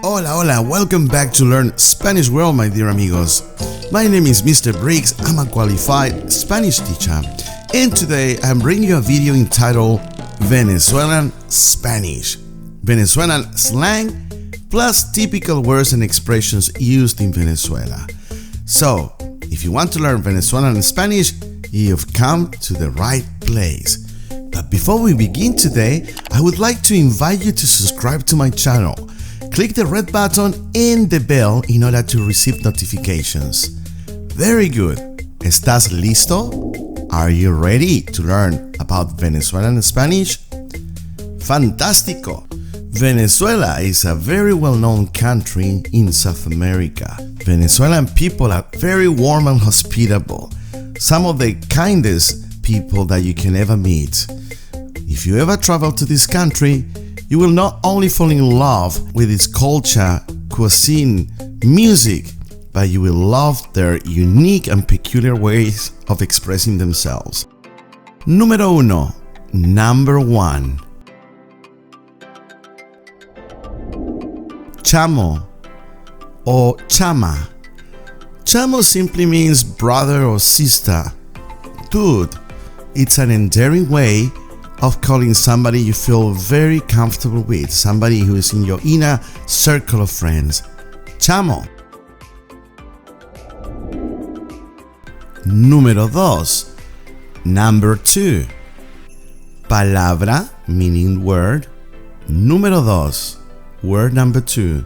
Hola, hola, welcome back to Learn Spanish World, my dear amigos. My name is Mr. Briggs, I'm a qualified Spanish teacher, and today I'm bringing you a video entitled Venezuelan Spanish, Venezuelan slang, plus typical words and expressions used in Venezuela. So, if you want to learn Venezuelan Spanish, you've come to the right place. But before we begin today, I would like to invite you to subscribe to my channel. Click the red button and the bell in order to receive notifications. Very good. ¿Estás listo? Are you ready to learn about Venezuelan Spanish? Fantástico! Venezuela is a very well-known country in South America. Venezuelan people are very warm and hospitable. Some of the kindest people that you can ever meet. If you ever travel to this country, you will not only fall in love with its culture, cuisine, music, but you will love their unique and peculiar ways of expressing themselves. Número uno, number one. CHAMO or chama. CHAMO simply means brother or sister. Dude, it's an endearing way of calling somebody you feel very comfortable with, somebody who is in your inner circle of friends. CHAMO. Número dos. Number two. Palabra, meaning word. Número dos. Word number two.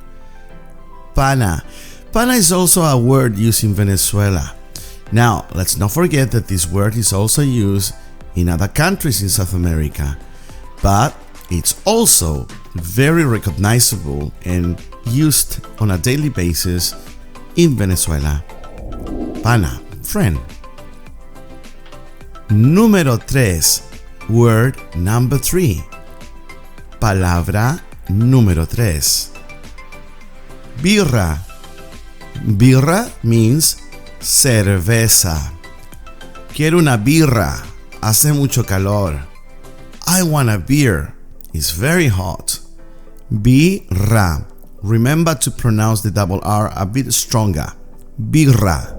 Pana. Pana is also a word used in Venezuela. Now, let's not forget that this word is also used in other countries in South America, but it's also very recognizable and used on a daily basis in Venezuela. Pana, friend. Número tres. Word number three. Palabra número tres. BIRRA. BIRRA means cerveza. Quiero una birra. Hace mucho calor. I want a beer. It's very hot. BIRRA. Remember to pronounce the double R a bit stronger. BIRRA.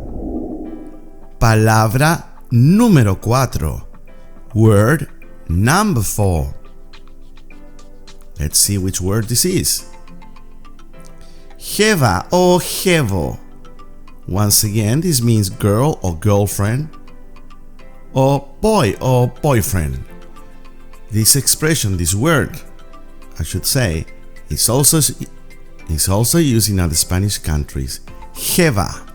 Palabra número cuatro. Word number four. Let's see which word this is. Jeva or jevo. Once again, this means girl or girlfriend, or boy or boyfriend. This expression, this word, I should say, is also used in other Spanish countries. Jeva.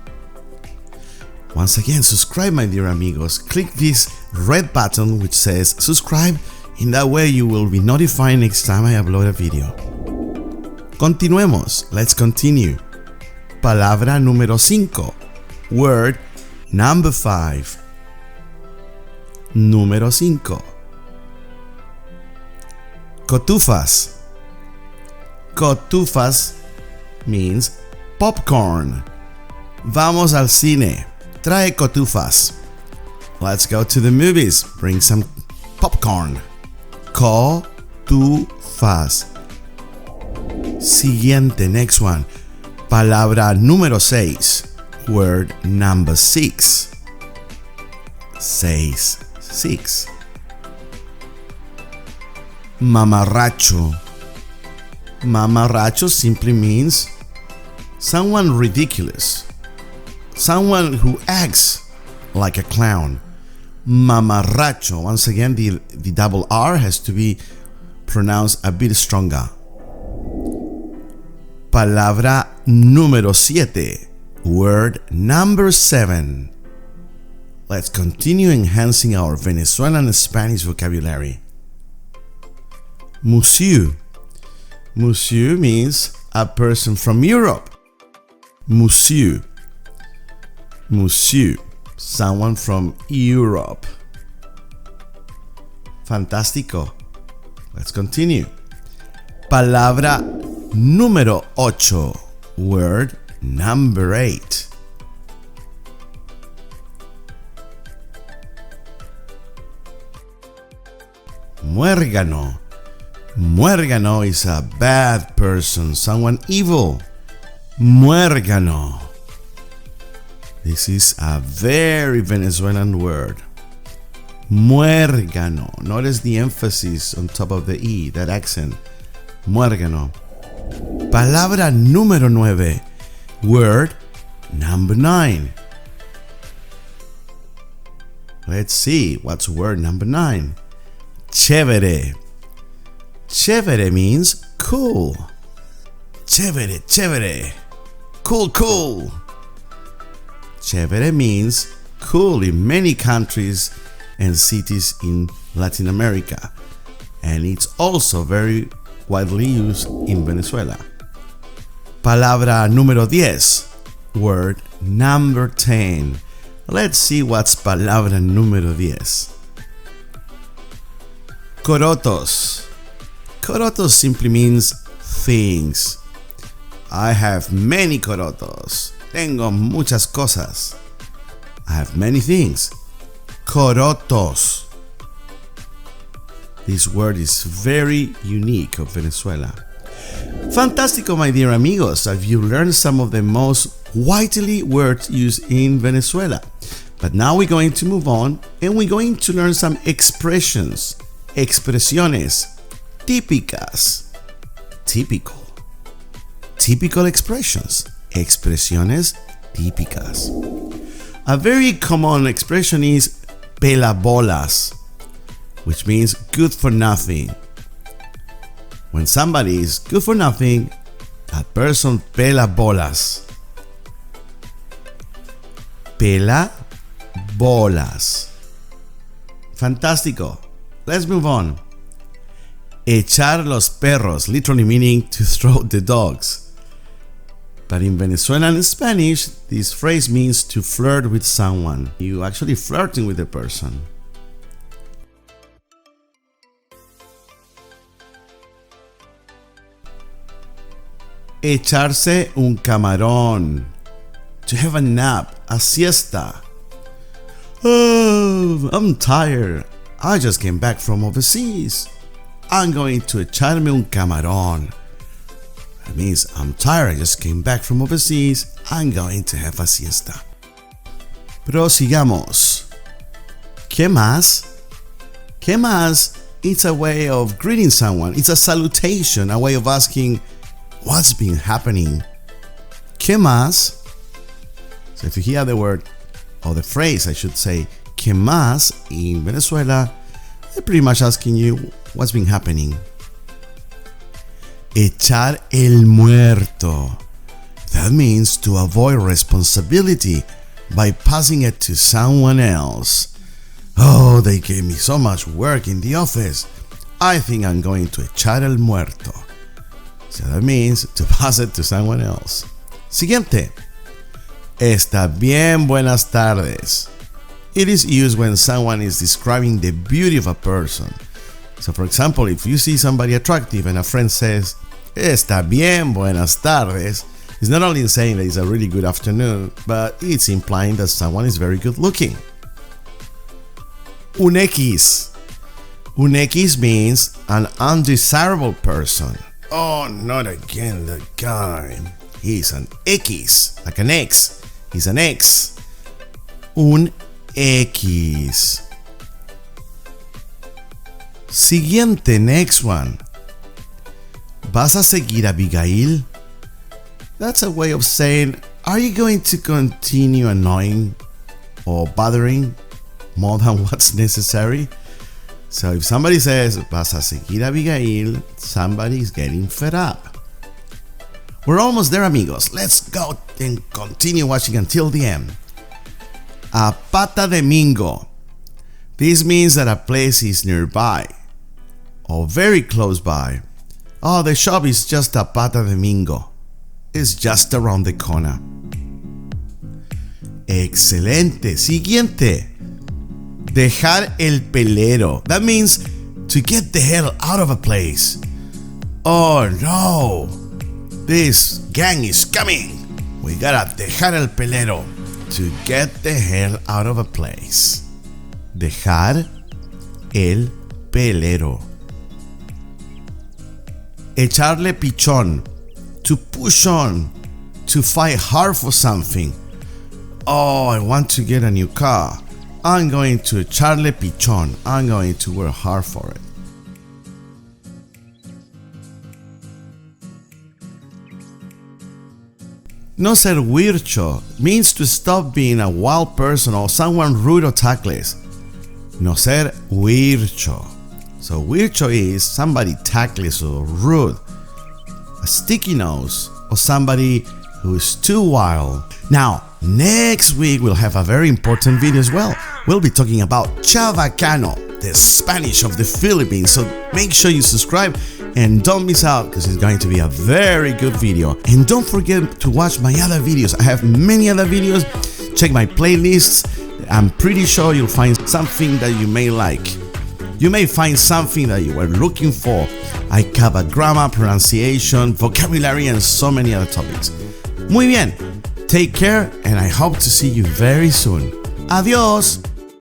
Once again, subscribe, my dear amigos. Click this red button which says subscribe. In that way you will be notified next time I upload a video. Continuemos. Let's continue. Palabra número 5. Word number 5. Número 5. COTÚFAS. COTÚFAS means popcorn. Vamos al cine. Trae cotufas. Let's go to the movies. Bring some popcorn. COTÚFAS. Siguiente, next one. Palabra número 6. Word number 6. 6. Mamarracho. Mamarracho simply means someone ridiculous. Someone who acts like a clown. Mamarracho. Once again, the double R has to be pronounced a bit stronger. Palabra número 7. Word number 7. Let's continue enhancing our Venezuelan Spanish vocabulary. MUSIÚ. MUSIÚ means a person from Europe. MUSIÚ. MUSIÚ. Someone from Europe. Fantástico. Let's continue. Palabra número 8. Word number 8. Muérgano. Muérgano is a bad person, someone evil. Muérgano. This is a very Venezuelan word. Muérgano. Notice the emphasis on top of the E, that accent. Muérgano. Palabra número 9. Word number 9. Let's see, what's word number 9? Chévere. Chévere means cool. Chévere, chévere. Cool, cool. Chévere means cool in many countries and cities in Latin America. And it's also very widely used in Venezuela. Palabra número 10. Word number 10. Let's see what's palabra número 10. Corotos. Corotos simply means things. I have many corotos. Tengo muchas cosas. I have many things. Corotos. This word is very unique of Venezuela. Fantastico, my dear amigos. Have you learned some of the most widely words used in Venezuela? But now we're going to move on and we're going to learn some expressions. Expresiones típicas. Típico. Typical expressions. Expresiones típicas. A very common expression is pelabolas, which means good for nothing. When somebody is good for nothing, that person pela bolas. Pela bolas. Fantástico. Let's move on. Echar los perros, literally meaning to throw the dogs. But in Venezuelan Spanish, this phrase means to flirt with someone. You actually flirting with the person. Echarse un camarón. To have a nap, a siesta. Oh, I'm tired. I just came back from overseas. I'm going to echarme un camarón. That means I'm tired, I just came back from overseas. I'm going to have a siesta. Prosigamos. ¿Qué más? ¿Qué más? It's a way of greeting someone. It's a salutation, a way of asking what's been happening. ¿Qué más? So if you hear the word, or the phrase I should say, ¿qué más? In Venezuela, they're pretty much asking you what's been happening. Echar el muerto. That means to avoid responsibility by passing it to someone else. Oh, they gave me so much work in the office. I think I'm going to echar el muerto. So that means to pass it to someone else. Siguiente. Está bien, buenas tardes. It is used when someone is describing the beauty of a person. So for example, if you see somebody attractive and a friend says, Está bien, buenas tardes, it's not only saying that it's a really good afternoon, but it's implying that someone is very good looking. Un X. Un X means an undesirable person. Oh, not again, the guy. He's an X, like an X. He's an X. Un X. Siguiente, next one. ¿Vas a seguir, Abigail? That's a way of saying, are you going to continue annoying or bothering more than what's necessary? So if somebody says, ¿vas a seguir, Abigail?, somebody's getting fed up. We're almost there, amigos. Let's go and continue watching until the end. A pata de mingo. This means that a place is nearby or very close by. Oh, the shop is just a pata de mingo. It's just around the corner. Excelente. Siguiente. Dejar el pelero. That means to get the hell out of a place. Oh no. This gang is coming. We gotta dejar el pelero. To get the hell out of a place. Dejar el pelero. echarle pichón, to push on, to fight hard for something. Oh, I want to get a new car. I'm going to echarle pichón. I'm going to work hard for it. No ser guircho means to stop being a wild person or someone rude or tactless. No ser guircho. So guircho is somebody tactless or rude, a sticky nose, or somebody who is too wild. Now, next week we'll have a very important video as well. We'll be talking about chabacano, the Spanish of the Philippines. So make sure you subscribe and don't miss out because it's going to be a very good video. And don't forget to watch my other videos. I have many other videos. Check my playlists. I'm pretty sure you'll find something that you may like. You may find something that you were looking for. I cover grammar, pronunciation, vocabulary, and so many other topics. Muy bien. Take care, and I hope to see you very soon. Adiós.